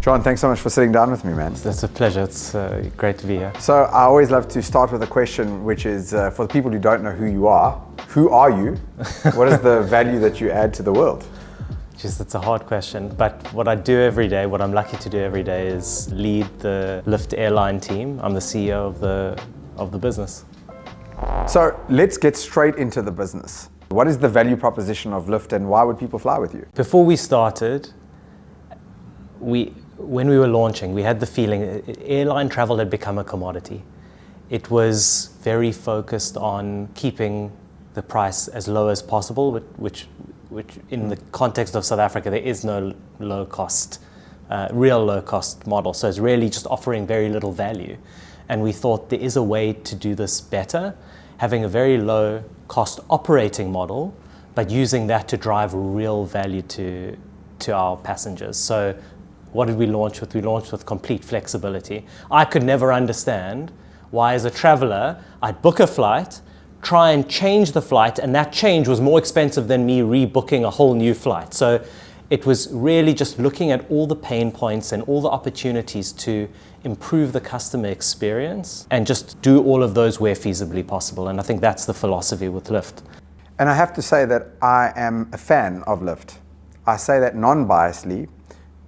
Jon, thanks so much for sitting down with me, man. It's a pleasure. It's great to be here. So I always love to start with a question, which is for the people who don't know who you are, who are you? What is the value that you add to the world? Jeez, that's a hard question. But what I do every day, what I'm lucky to do every day is lead the LIFT Airline team. I'm the CEO of the business. So let's get straight into the business. What is the value proposition of LIFT and why would people fly with you? Before we started, when we were launching, we had the feeling airline travel had become a commodity. It was very focused on keeping the price as low as possible, which in the context of South Africa, there is no real low cost model. So it's really just offering very little value. And we thought there is a way to do this better, having a very low cost operating model, but using that to drive real value to our passengers. So what did we launch with? We launched with complete flexibility. I could never understand why, as a traveler, I'd book a flight, try and change the flight, and that change was more expensive than me rebooking a whole new flight. So it was really just looking at all the pain points and all the opportunities to improve the customer experience and just do all of those where feasibly possible. And I think that's the philosophy with LIFT. And I have to say that I am a fan of LIFT. I say that non-biasedly,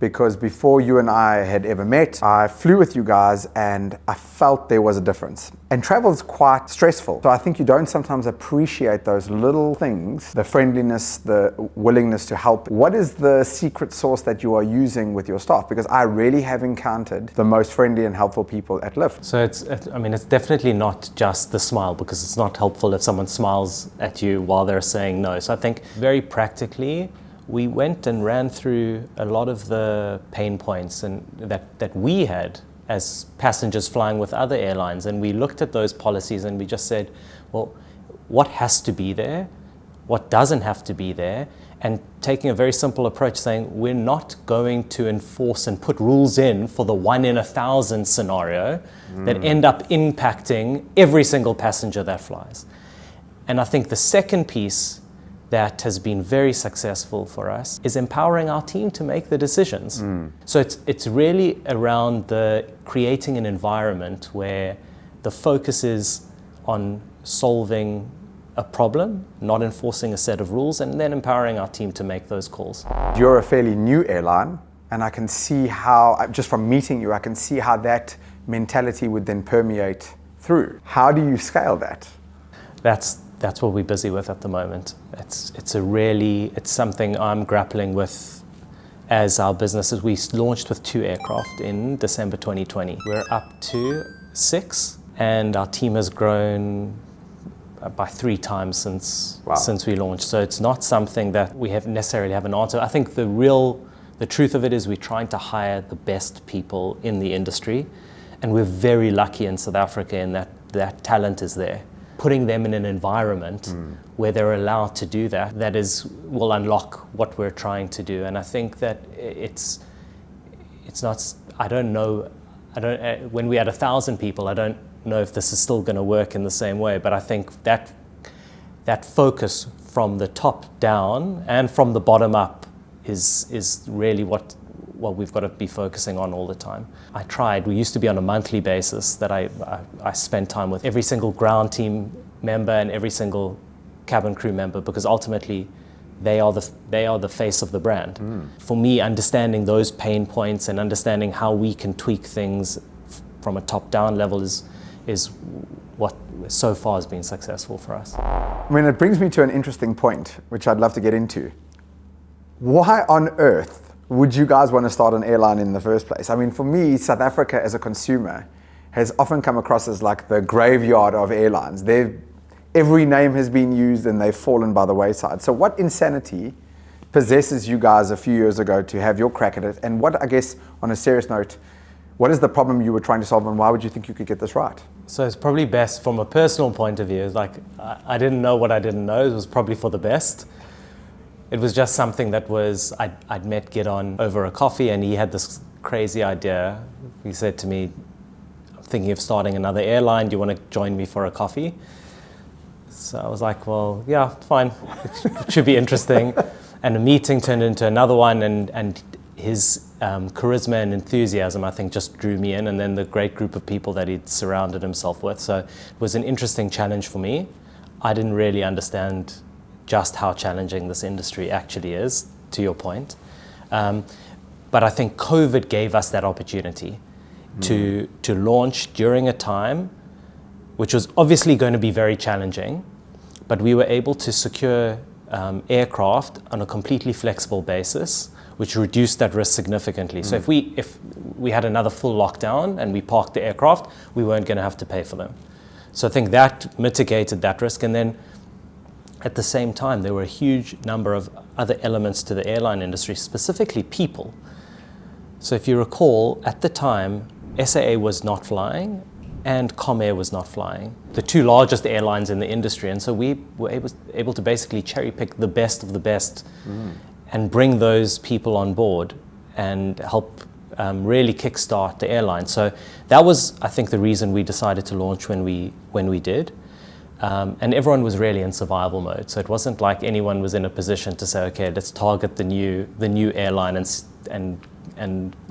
because before you and I had ever met, I flew with you guys and I felt there was a difference. And travel is quite stressful. So I think you don't sometimes appreciate those little things, the friendliness, the willingness to help. What is the secret sauce that you are using with your staff? Because I really have encountered the most friendly and helpful people at LIFT. So it's definitely not just the smile, because it's not helpful if someone smiles at you while they're saying no. So I think very practically, we went and ran through a lot of the pain points and that we had as passengers flying with other airlines. And we looked at those policies and we just said, well, what has to be there? What doesn't have to be there? And taking a very simple approach, saying we're not going to enforce and put rules in for the 1 in 1,000 scenario that end up impacting every single passenger that flies. And I think the second piece that has been very successful for us is empowering our team to make the decisions. So it's really around creating an environment where the focus is on solving a problem, not enforcing a set of rules, and then empowering our team to make those calls. You're a fairly new airline, and I can see how, just from meeting you, I can see how that mentality would then permeate through. How do you scale that? That's what we're busy with at the moment. It's something I'm grappling with as our business. We launched with 2 aircraft in December 2020. We're up to 6, and our team has grown by 3 times since we launched. So it's not something that we necessarily have an answer. I think the truth of it is we're trying to hire the best people in the industry, and we're very lucky in South Africa in that talent is there. Putting them in an environment where they're allowed to do that will unlock what we're trying to do. And I think that it's not, I don't know, when we had 1,000 people, I don't know if this is still going to work in the same way, but I think that focus from the top down and from the bottom up is really what we've got to be focusing on all the time. We used to be on a monthly basis that I spent time with every single ground team member and every single cabin crew member, because ultimately they are the face of the brand. For me, understanding those pain points and understanding how we can tweak things from a top-down level is what so far has been successful for us. I mean, it brings me to an interesting point, which I'd love to get into. Why on earth would you guys want to start an airline in the first place? I mean, for me, South Africa as a consumer has often come across as like the graveyard of airlines. Every name has been used and they've fallen by the wayside. So what insanity possesses you guys a few years ago to have your crack at it? And what, I guess, on a serious note, what is the problem you were trying to solve and why would you think you could get this right? So it's probably best from a personal point of view. Like, I didn't know what I didn't know. It was probably for the best. It was just something that I'd met Gidon over a coffee, and he had this crazy idea. He said to me, I'm thinking of starting another airline. Do you want to join me for a coffee? So I was like, well, yeah, fine. It should be interesting. And a meeting turned into another one, and his charisma and enthusiasm, I think, just drew me in, and then the great group of people that he'd surrounded himself with. So it was an interesting challenge for me. I didn't really understand just how challenging this industry actually is, to your point. But I think COVID gave us that opportunity to launch during a time which was obviously going to be very challenging, but we were able to secure aircraft on a completely flexible basis, which reduced that risk significantly. So if we had another full lockdown and we parked the aircraft, we weren't going to have to pay for them. So I think that mitigated that risk. And then at the same time, there were a huge number of other elements to the airline industry, specifically people. So if you recall, at the time, SAA was not flying and Comair was not flying, the two largest airlines in the industry. And so we were able to basically cherry pick the best of the best and bring those people on board and help really kickstart the airline. So that was, I think, the reason we decided to launch when we did. And everyone was really in survival mode. So it wasn't like anyone was in a position to say, okay, let's target the new airline and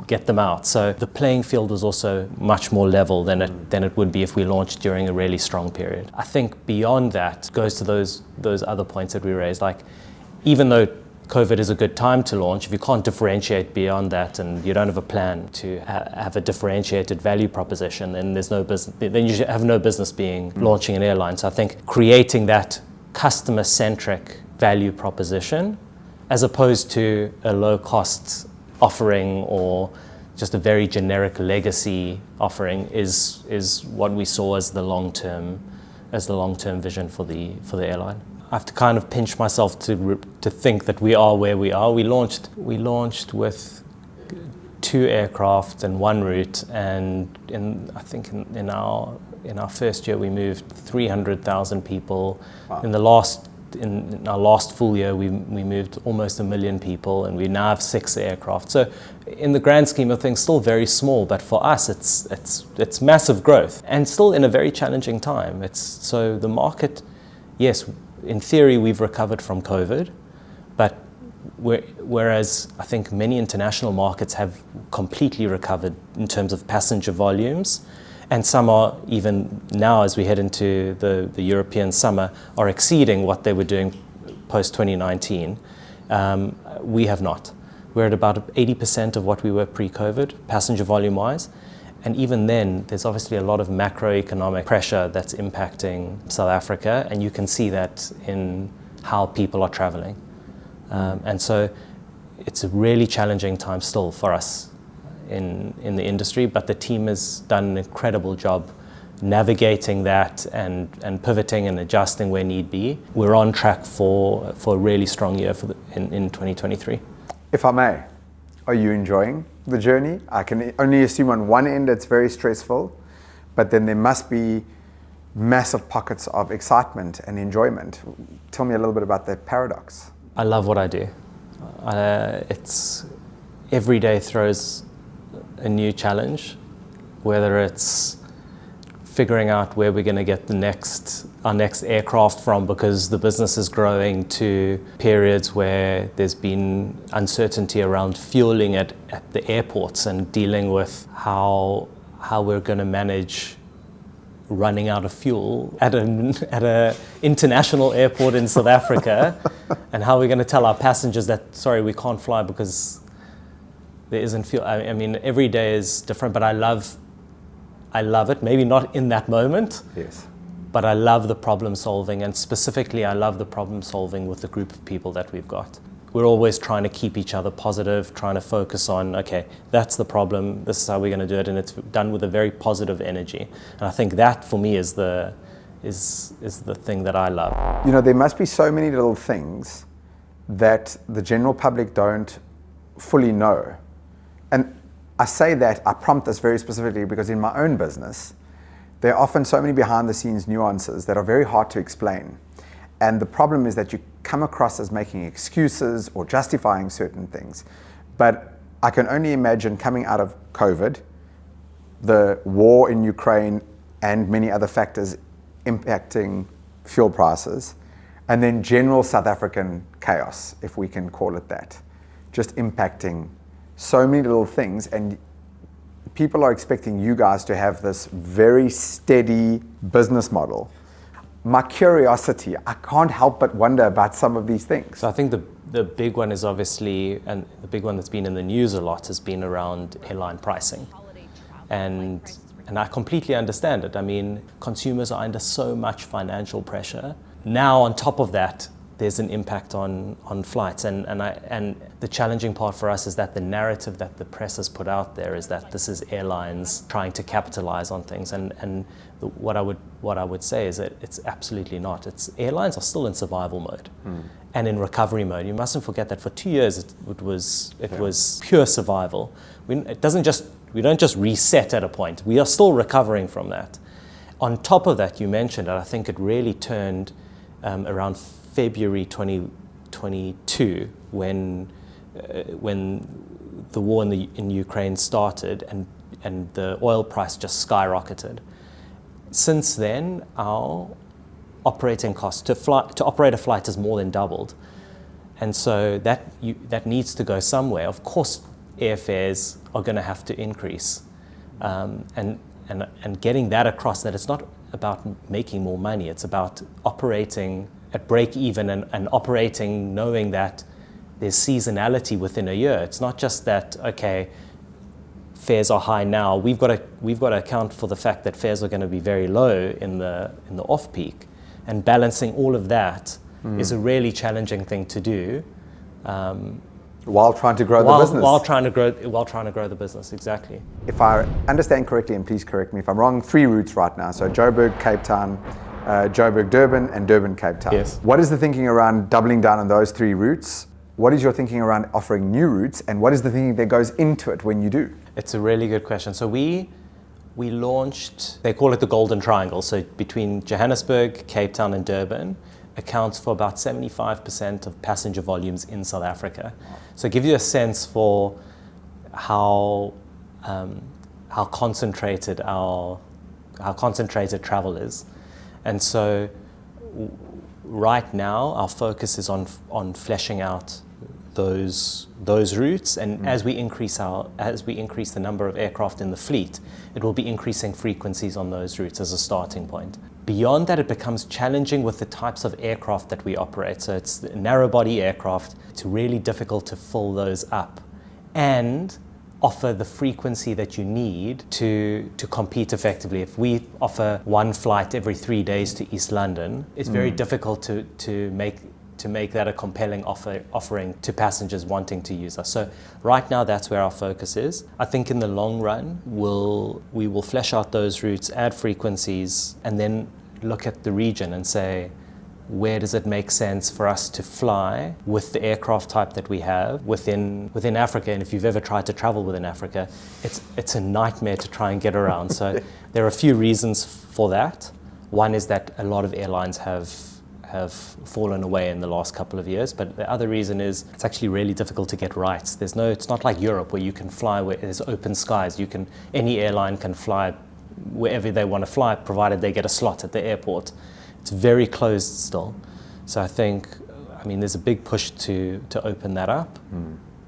get them out. So the playing field was also much more level than it would be if we launched during a really strong period. I think beyond that goes to those other points that we raised. Like, even though COVID is a good time to launch, if you can't differentiate beyond that and you don't have a plan to have a differentiated value proposition, then there's no business. Then you have no business launching an airline. So I think creating that customer-centric value proposition, as opposed to a low-cost offering or just a very generic legacy offering, is what we saw as the long-term vision for the airline. I have to kind of pinch myself to think that we are where we are. We launched with 2 aircraft and 1 route, and I think in our first year we moved 300,000 people. Wow. In our last full year we moved almost 1 million people, and we now have 6 aircraft. So in the grand scheme of things, still very small, but for us it's massive growth, and still in a very challenging time. So the market, yes, in theory, we've recovered from COVID, but whereas I think many international markets have completely recovered in terms of passenger volumes, and some are even now, as we head into the European summer, are exceeding what they were doing post-2019. We have not. We're at about 80% of what we were pre-COVID, passenger volume-wise. And even then, there's obviously a lot of macroeconomic pressure that's impacting South Africa, and you can see that in how people are traveling. And so it's a really challenging time still for us in the industry, but the team has done an incredible job navigating that and pivoting and adjusting where need be. We're on track for a really strong year in 2023. If I may, are you enjoying the journey? I can only assume on one end it's very stressful, but then there must be massive pockets of excitement and enjoyment. Tell me a little bit about that paradox. I love what I do. It's every day throws a new challenge, whether it's figuring out where we're going to get our next aircraft from because the business is growing, to periods where there's been uncertainty around fueling at the airports and dealing with how we're going to manage running out of fuel at a international airport in South Africa, and how we're going to tell our passengers that, sorry, we can't fly because there isn't fuel. I mean, every day is different, but I love it. Maybe not in that moment. Yes. But I love the problem solving, and specifically I love the problem solving with the group of people that we've got. We're always trying to keep each other positive, trying to focus on, okay, that's the problem, this is how we're going to do it, and it's done with a very positive energy. And I think that for me is the thing that I love. You know, there must be so many little things that the general public don't fully know. And I say that, I prompt this very specifically because in my own business, there are often so many behind the scenes nuances that are very hard to explain. And the problem is that you come across as making excuses or justifying certain things. But I can only imagine coming out of COVID, the war in Ukraine and many other factors impacting fuel prices, and then general South African chaos, if we can call it that, just impacting so many little things, and people are expecting you guys to have this very steady business model. My curiosity, I can't help but wonder about some of these things. So I think the big one is obviously, and the big one that's been in the news a lot has been around airline pricing. And I completely understand it. I mean, consumers are under so much financial pressure. Now, on top of that, there's an impact on flights. And the challenging part for us is that the narrative that the press has put out there is that this is airlines trying to capitalize on things. And what I would say is that it's absolutely not. Airlines are still in survival mode and in recovery mode. You mustn't forget that for 2 years it was pure survival. We don't just reset at a point. We are still recovering from that. On top of that, you mentioned, and I think it really turned around February 2022 when the war in Ukraine started and the oil price just skyrocketed. Since then, our operating cost to operate a flight has more than doubled, and so that needs to go somewhere. Of course, airfares are going to have to increase, and getting that across, that it's not about making more money, it's about operating at break even and operating knowing that there's seasonality within a year. It's not just that, okay, fares are high now. We've got to account for the fact that fares are going to be very low in the off-peak, and balancing all of that is a really challenging thing to do. While trying to grow the business. While trying to grow the business, exactly. If I understand correctly, and please correct me if I'm wrong, 3 routes right now. So Joburg, Cape Town, Joburg, Durban, and Durban, Cape Town. Yes. What is the thinking around doubling down on those 3 routes? What is your thinking around offering new routes, and what is the thinking that goes into it when you do? It's a really good question. So we launched, they call it the Golden Triangle. So between Johannesburg, Cape Town, and Durban, accounts for about 75% of passenger volumes in South Africa. So give you a sense for how concentrated travel is. And so right now our focus is on fleshing out those routes, and as we increase the number of aircraft in the fleet, it will be increasing frequencies on those routes as a starting point. Beyond that, it becomes challenging with the types of aircraft that we operate. So it's narrow body aircraft. It's really difficult to fill those up and offer the frequency that you need to compete effectively. If we offer one flight every 3 days to East London, it's very difficult to make that a compelling offering to passengers wanting to use us. So right now, that's where our focus is. I think in the long run, we will flesh out those routes, add frequencies, and then look at the region and say, where does it make sense for us to fly with the aircraft type that we have within Africa? And if you've ever tried to travel within Africa, it's a nightmare to try and get around. So there are a few reasons for that. One is that a lot of airlines have fallen away in the last couple of years, but the other reason is it's actually really difficult to get right. It's not like Europe where you can fly where there's open skies. Any airline can fly wherever they want to fly, provided they get a slot at the airport. It's very closed still. So I think, there's a big push to open that up,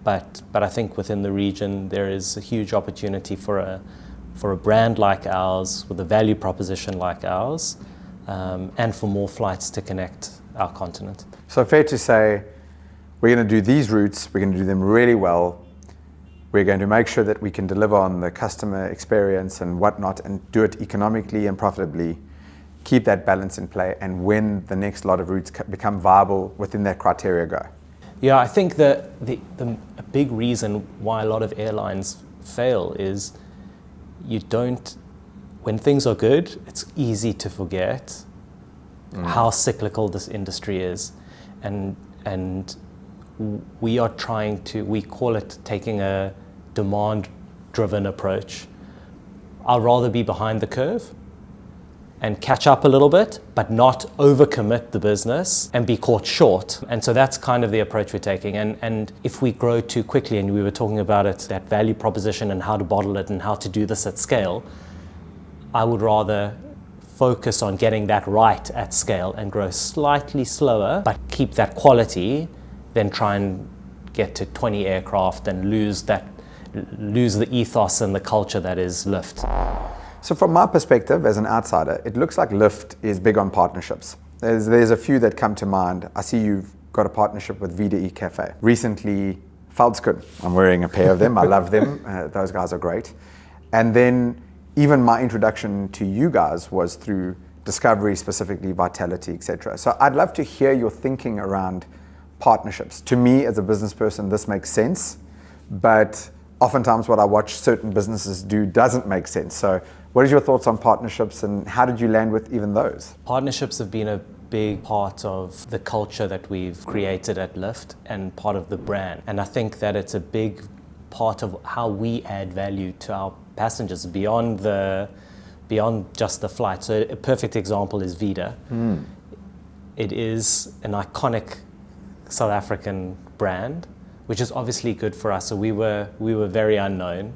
but I think within the region there is a huge opportunity for a brand like ours with a value proposition like ours, and for more flights to connect our continent. So fair to say, we're going to do these routes, we're going to do them really well, we're going to make sure that we can deliver on the customer experience and whatnot, and do it economically and profitably, keep that balance in play, and when the next lot of routes become viable within that criteria go. Yeah, I think that a big reason why a lot of airlines fail is when things are good, it's easy to forget how cyclical this industry is. And we call it taking a demand-driven approach. I'd rather be behind the curve and catch up a little bit, but not overcommit the business and be caught short. And so that's kind of the approach we're taking. And if we grow too quickly, and we were talking about it, that value proposition and how to bottle it and how to do this at scale, I would rather focus on getting that right at scale and grow slightly slower, but keep that quality, than try and get to 20 aircraft and lose that lose the ethos and the culture that is Lyft. So from my perspective as an outsider, it looks like Lyft is big on partnerships. There's a few that come to mind. I see you've got a partnership with Vida E Cafe. Recently, Veldskun. I'm wearing a pair of them. I love them. Those guys are great. And then even my introduction to you guys was through Discovery, specifically Vitality, etc. So I'd love to hear your thinking around partnerships. To me, as a business person, this makes sense, but oftentimes what I watch certain businesses do doesn't make sense. So what are your thoughts on partnerships, and how did you land with even those? Partnerships have been a big part of the culture that we've created at Lyft and part of the brand. And I think that it's a big part of how we add value to our passengers beyond just the flight. So a perfect example is Vida. It is an iconic South African brand, which is obviously good for us. So we were very unknown,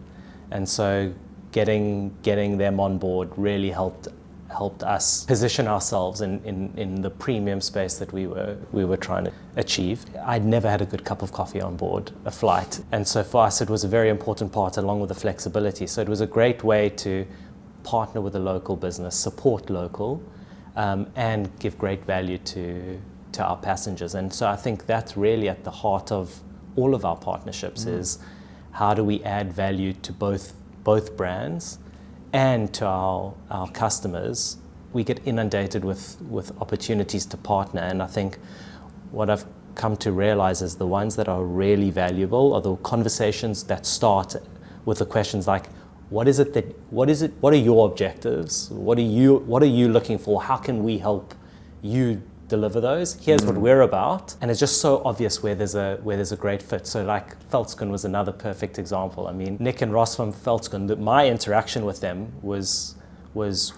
and so getting them on board really helped us position ourselves in the premium space that we were trying to achieve. I'd never had a good cup of coffee on board a flight, and so for us it was a very important part, along with the flexibility. So it was a great way to partner with a local business, support local, and give great value to our passengers. And so I think that's really at the heart of all of our partnerships, is how do we add value to both brands and to our customers. We get inundated with opportunities to partner, and I think what I've come to realize is the ones that are really valuable are the conversations that start with the questions like, what are your objectives? What are you looking for? How can we help you deliver those? Here's what we're about. And it's just so obvious where there's a great fit. So like Veldskun was another perfect example. I mean, Nick and Ross from Veldskun, my interaction with them was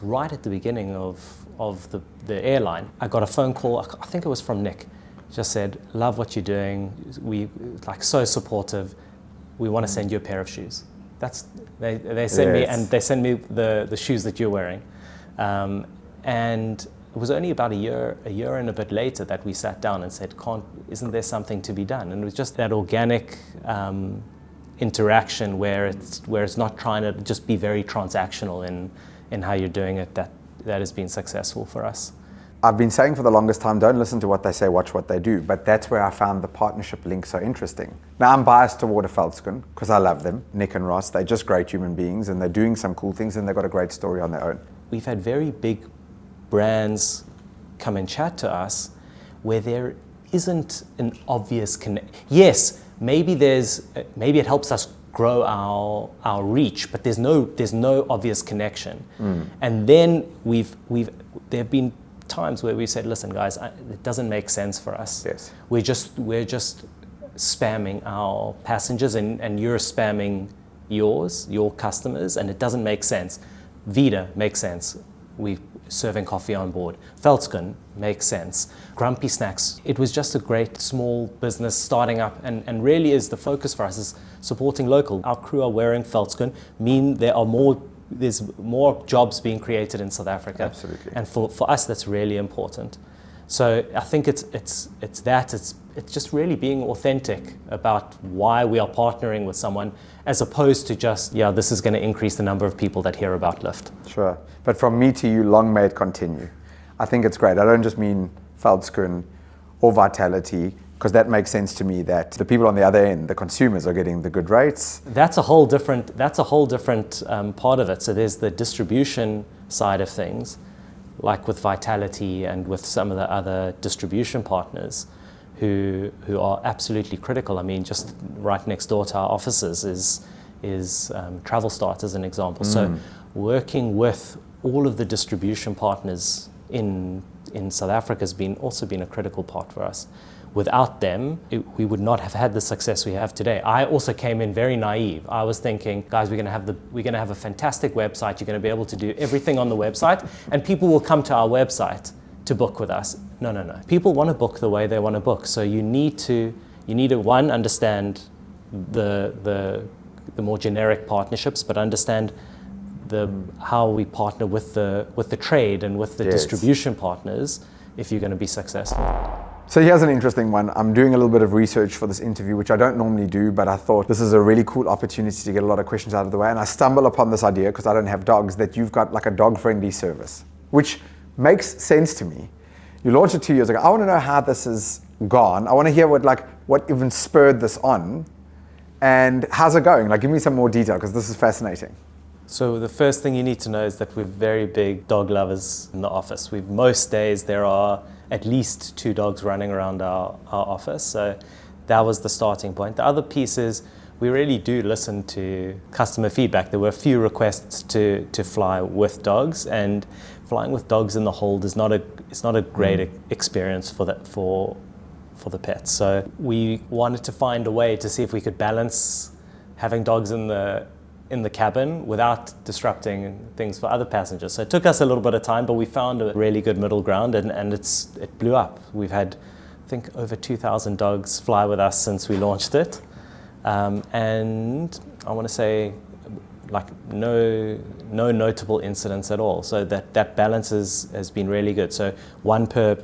right at the beginning of the airline. I got a phone call, I think it was from Nick, just said, love what you're doing. We like so supportive. We want to send you a pair of shoes. They send me, and they send me the shoes that you're wearing. And it was only about a year and a bit later that we sat down and said, isn't there something to be done? And it was just that organic interaction where it's not trying to just be very transactional in how you're doing it, that has been successful for us. I've been saying for the longest time, don't listen to what they say, watch what they do. But that's where I found the partnership link so interesting. Now, I'm biased toward Veldskun because I love them. Nick and Ross, they're just great human beings, and they're doing some cool things, and they've got a great story on their own. We've had very big brands come and chat to us where there isn't an obvious connection. Yes, maybe it helps us grow our reach, but there's no obvious connection. And then there have been times where we said, listen guys, it doesn't make sense for us. Yes. We're just spamming our passengers, and you're spamming your customers, and it doesn't make sense. Vida makes sense. We serving coffee on board. Veldskun makes sense. Grumpy Snacks, it was just a great small business starting up, and really is the focus for us is supporting local. Our crew are wearing Veldskun, there's more jobs being created in South Africa. Absolutely. And for us, that's really important. So I think it's just really being authentic about why we are partnering with someone, as opposed to just, this is going to increase the number of people that hear about Lyft. Sure. But from me to you, long may it continue. I think it's great. I don't just mean Veldskun or Vitality, because that makes sense to me that the people on the other end, the consumers, are getting the good rates. That's a whole different part of it. So there's the distribution side of things, like with Vitality and with some of the other distribution partners who are absolutely critical. I mean, just right next door to our offices is Travel Start, as an example. So working with all of the distribution partners in South Africa has also been a critical part for us. Without them, we would not have had the success we have today. I also came in very naive. I was thinking, guys, we're going to have a fantastic website. You're going to be able to do everything on the website, and people will come to our website to book with us. No. People want to book the way they want to book. So you need to one, understand the more generic partnerships, but understand how we partner with the trade and with the distribution partners if you're going to be successful. So here's an interesting one. I'm doing a little bit of research for this interview, which I don't normally do, but I thought this is a really cool opportunity to get a lot of questions out of the way. And I stumble upon this idea, because I don't have dogs, that you've got like a dog-friendly service, which makes sense to me. You launched it 2 years ago. I want to know how this has gone. I want to hear what even spurred this on, and how's it going? Like, give me some more detail, because this is fascinating. So the first thing you need to know is that we're very big dog lovers in the office. Most days there are at least 2 dogs running around our office. So that was the starting point. The other piece is we really do listen to customer feedback. There were a few requests to fly with dogs, and flying with dogs in the hold is not a great experience for the pets. So we wanted to find a way to see if we could balance having dogs in the cabin without disrupting things for other passengers. So it took us a little bit of time, but we found a really good middle ground, and it blew up. We've had, I think, over 2,000 dogs fly with us since we launched it. And I want to say like no notable incidents at all. So that balance has been really good. So one per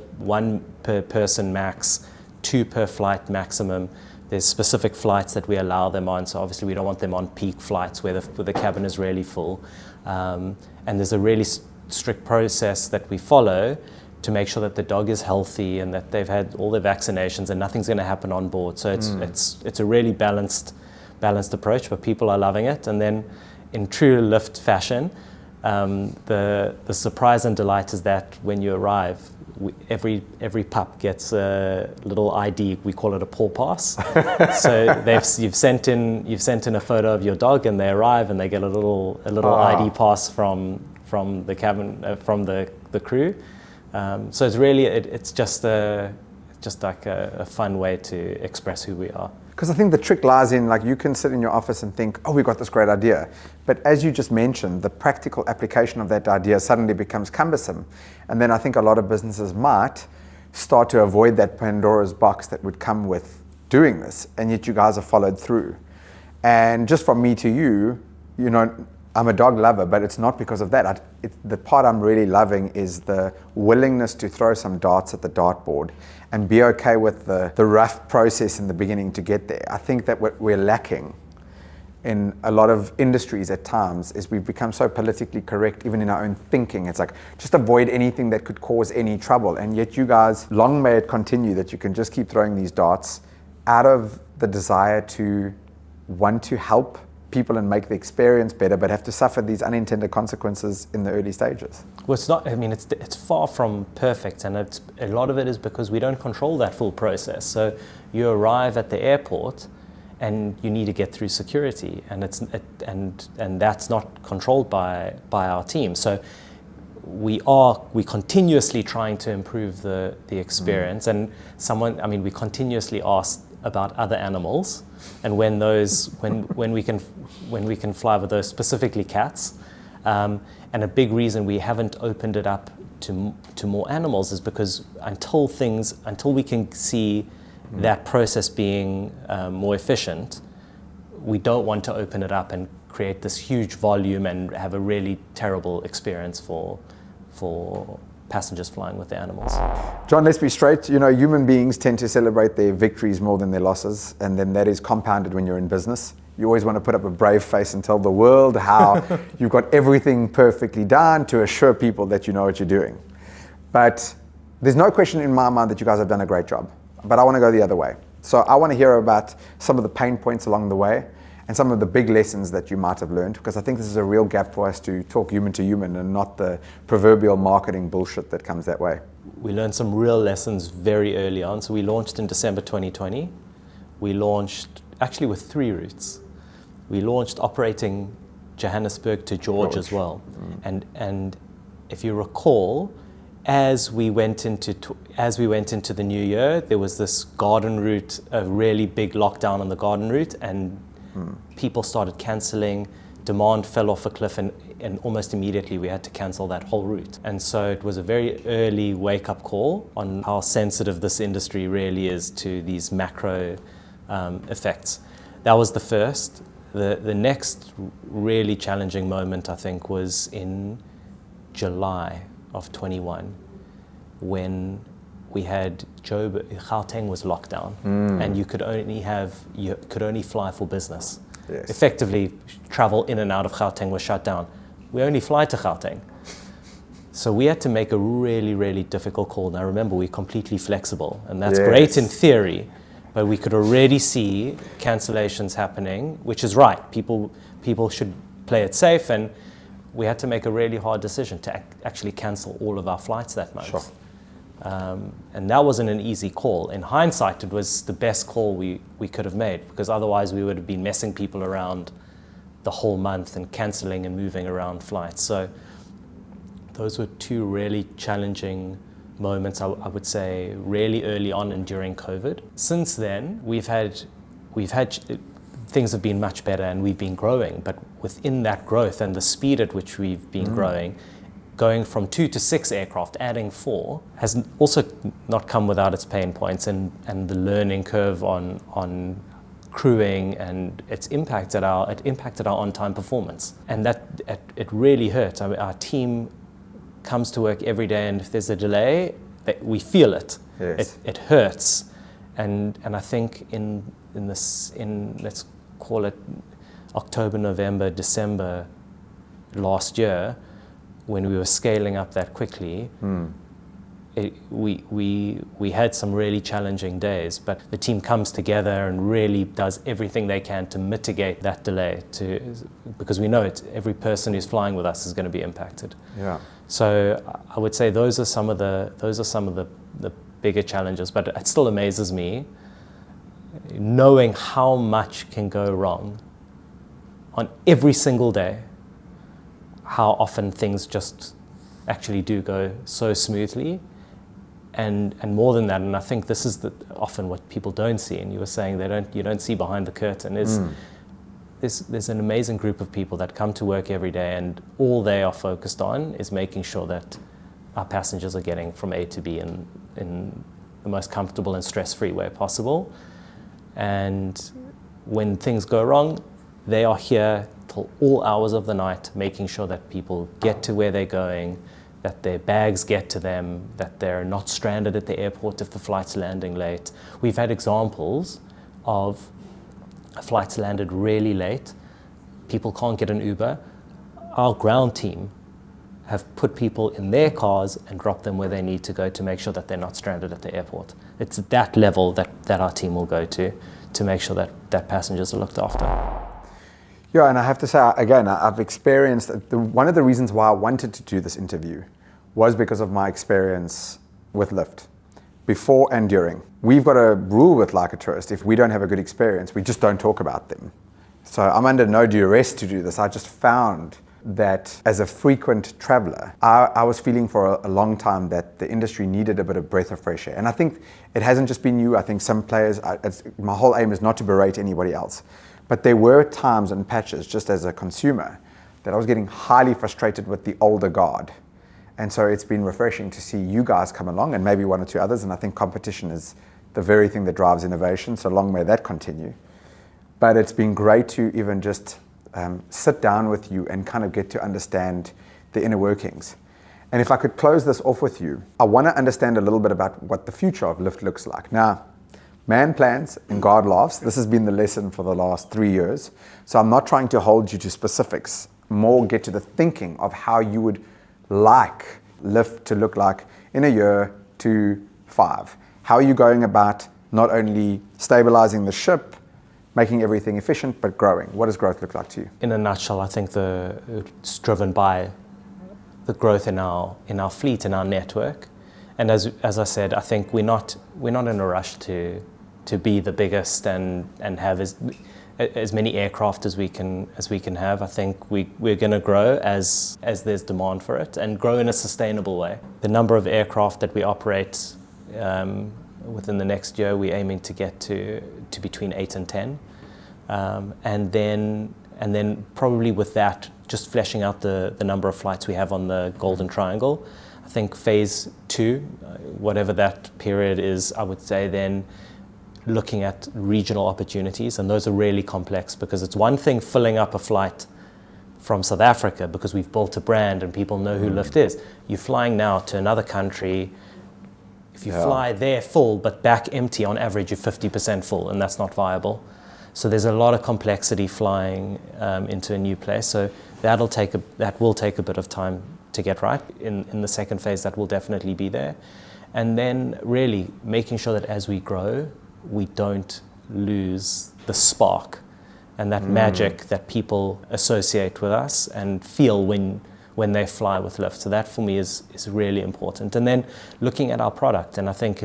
person max, 2 per flight maximum. There's specific flights that we allow them on, so obviously we don't want them on peak flights where the cabin is really full. And there's a really strict process that we follow to make sure that the dog is healthy and that they've had all their vaccinations and nothing's going to happen on board. So it's a really balanced approach, but people are loving it. And then in true Lyft fashion, the surprise and delight is that when you arrive, every pup gets a little ID. We call it a paw pass. So you've sent in a photo of your dog, and they arrive and they get a little ID pass from the cabin, from the crew. So it's really it's just like a fun way to express who we are. Because I think the trick lies in, like, you can sit in your office and think, oh, we've got this great idea. But as you just mentioned, the practical application of that idea suddenly becomes cumbersome. And then I think a lot of businesses might start to avoid that Pandora's box that would come with doing this. And yet you guys have followed through. And just from me to you, I'm a dog lover, but it's not because of that. The part I'm really loving is the willingness to throw some darts at the dartboard and be okay with the rough process in the beginning to get there. I think that what we're lacking in a lot of industries at times is we've become so politically correct, even in our own thinking. It's like, just avoid anything that could cause any trouble. And yet you guys, long may it continue that you can just keep throwing these darts out of the desire to want to help people and make the experience better, but have to suffer these unintended consequences in the early stages. Well, it's not. I mean, it's far from perfect, and a lot of it is because we don't control that full process. So you arrive at the airport, and you need to get through security, and that's not controlled by our team. So we continuously trying to improve the experience, and we continuously ask about other animals, and when we can fly with those, specifically cats. And a big reason we haven't opened it up to more animals is because until we can see that process being more efficient, we don't want to open it up and create this huge volume and have a really terrible experience for passengers flying with the animals. Jon, let's be straight. Human beings tend to celebrate their victories more than their losses, and then that is compounded when you're in business. You always want to put up a brave face and tell the world how you've got everything perfectly done to assure people that you know what you're doing. But there's no question in my mind that you guys have done a great job. But I want to go the other way. So I want to hear about some of the pain points along the way and some of the big lessons that you might have learned, because I think this is a real gap for us to talk human to human and not the proverbial marketing bullshit that comes that way. We learned some real lessons very early on. So we launched in December 2020. We launched actually with 3 routes. We launched operating Johannesburg to George as well. And if you recall, as we went into the new year, there was this garden route, a really big lockdown on the garden route, and people started cancelling. Demand fell off a cliff, and almost immediately we had to cancel that whole route. And so it was a very early wake-up call on how sensitive this industry really is to these macro effects. That was the first. The next really challenging moment, I think, was in July of 21, when Gauteng was locked down, and you could only fly for business. Yes. Effectively, travel in and out of Gauteng was shut down. We only fly to Gauteng. So we had to make a really, really difficult call. Now remember, we're completely flexible, and that's great in theory, but we could already see cancellations happening, which is right. People should play it safe, and we had to make a really hard decision to actually cancel all of our flights that month. Sure. And that wasn't an easy call. In hindsight, it was the best call we could have made, because otherwise we would have been messing people around the whole month and cancelling and moving around flights. So those were two really challenging moments, I would say, really early on and during COVID. Since then, we've had things have been much better and we've been growing, but within that growth and the speed at which we've been growing, going from 2 to 6 aircraft, adding 4, has also not come without its pain points and the learning curve on crewing, and it impacted our on-time performance, and that it really hurt. I mean, our team comes to work every day, and if there's a delay, we feel it. Yes. It hurts, and I think in let's call it October, November, December last year, when we were scaling up that quickly, we had some really challenging days, but the team comes together and really does everything they can to mitigate that delay, because we know every person who's flying with us is going to be impacted. Yeah. So I would say those are some of the bigger challenges, but it still amazes me knowing how much can go wrong on every single day, how often things just actually do go so smoothly, and more than that, and I think this is often what people don't see, and you were saying you don't see behind the curtain, is there's an amazing group of people that come to work every day, and all they are focused on is making sure that our passengers are getting from A to B in the most comfortable and stress-free way possible. And when things go wrong, they are here till all hours of the night, making sure that people get to where they're going, that their bags get to them, that they're not stranded at the airport if the flight's landing late. We've had examples of flights landed really late, people can't get an Uber. Our ground team have put people in their cars and dropped them where they need to go to make sure that they're not stranded at the airport. It's at that level that our team will go to make sure that passengers are looked after. Yeah, and I have to say, again, I've experienced, one of the reasons why I wanted to do this interview was because of my experience with Lyft, before and during. We've got a rule with Like a Tourist: if we don't have a good experience, we just don't talk about them. So I'm under no duress to do this. I just found that as a frequent traveler, I was feeling for a long time that the industry needed a bit of breath of fresh air. And I think it hasn't just been you. I think some players, my whole aim is not to berate anybody else. But there were times and patches, just as a consumer, that I was getting highly frustrated with the older guard. And so it's been refreshing to see you guys come along, and maybe one or two others. And I think competition is the very thing that drives innovation. So long may that continue. But it's been great to even just sit down with you and kind of get to understand the inner workings. And if I could close this off with you, I want to understand a little bit about what the future of Lyft looks like. Now, man plans and God laughs. This has been the lesson for the last 3 years. So I'm not trying to hold you to specifics, more get to the thinking of how you would like Lyft to look like in a year to 5. How are you going about not only stabilizing the ship, making everything efficient, but growing? What does growth look like to you? In a nutshell, I think it's driven by the growth in our fleet, in our network. And as I said, I think we're not in a rush to be the biggest and have as many aircraft as we can have. I think we're going to grow as there's demand for it, and grow in a sustainable way. The number of aircraft that we operate within the next year, we're aiming to get to between 8 and 10, and then probably with that, just fleshing out the number of flights we have on the Golden Triangle. I think phase 2, whatever that period is, I would say then looking at regional opportunities, and those are really complex, because it's one thing filling up a flight from South Africa because we've built a brand and people know who Lyft is. You're flying now to another country If you fly there full but back empty, on average you're 50% full, and that's not viable. So there's a lot of complexity flying into a new place. So that will take a bit of time to get right. In the second phase, that will definitely be there. And then really making sure that as we grow, we don't lose the spark and that magic that people associate with us and feel when they fly with Lyft. So that for me is really important. And then looking at our product, and I think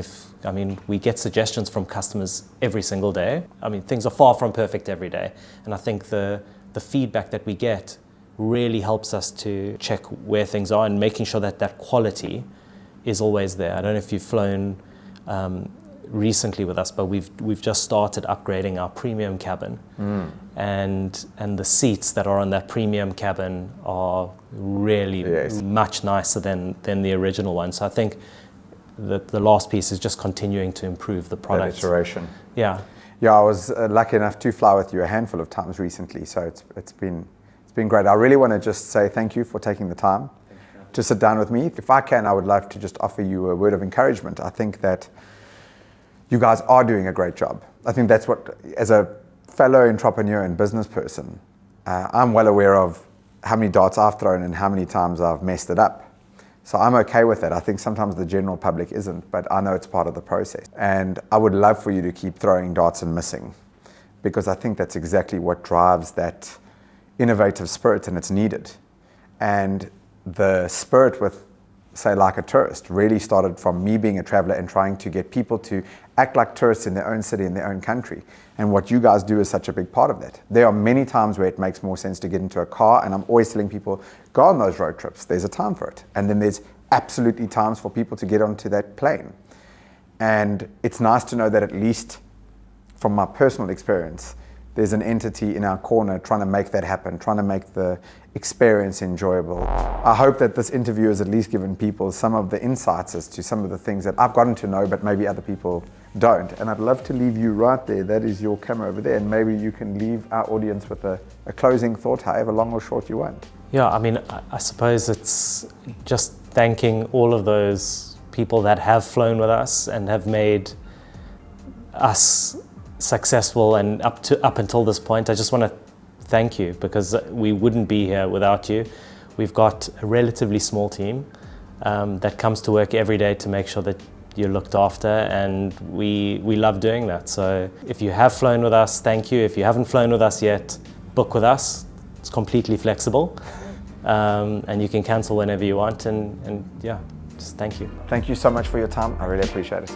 we get suggestions from customers every single day. I mean, things are far from perfect every day. And I think the feedback that we get really helps us to check where things are and making sure that that quality is always there. I don't know if you've flown recently with us, but we've just started upgrading our premium cabin, and the seats that are on that premium cabin are really much nicer than the original one. So I think the last piece is just continuing to improve the product. That iteration. Yeah. Yeah, I was lucky enough to fly with you a handful of times recently, so it's been great. I really want to just say thank you for taking the time to sit down with me. If I can, I would love to just offer you a word of encouragement. I think that you guys are doing a great job. I think that's what, as a fellow entrepreneur and business person, I'm well aware of how many darts I've thrown and how many times I've messed it up. So I'm okay with it. I think sometimes the general public isn't, but I know it's part of the process. And I would love for you to keep throwing darts and missing, because I think that's exactly what drives that innovative spirit, and it's needed. And the spirit with, say, Like a Tourist really started from me being a traveler and trying to get people to act like tourists in their own city, in their own country. And what you guys do is such a big part of that. There are many times where it makes more sense to get into a car, and I'm always telling people, go on those road trips. There's a time for it. And then there's absolutely times for people to get onto that plane. And it's nice to know that, at least from my personal experience, there's an entity in our corner trying to make that happen, trying to make the experience enjoyable. I hope that this interview has at least given people some of the insights as to some of the things that I've gotten to know, but maybe other people don't. And I'd love to leave you right there. That is your camera over there. And maybe you can leave our audience with a closing thought, however long or short you want. Yeah, I mean, I suppose it's just thanking all of those people that have flown with us and have made us successful, and up until this point. I just want to thank you, because we wouldn't be here without you. We've got a relatively small team that comes to work every day to make sure that you're looked after, and we love doing that. So if you have flown with us, thank you. If you haven't flown with us yet, book with us. It's completely flexible, and you can cancel whenever you want, and yeah, just thank you. Thank you so much for your time. I really appreciate it.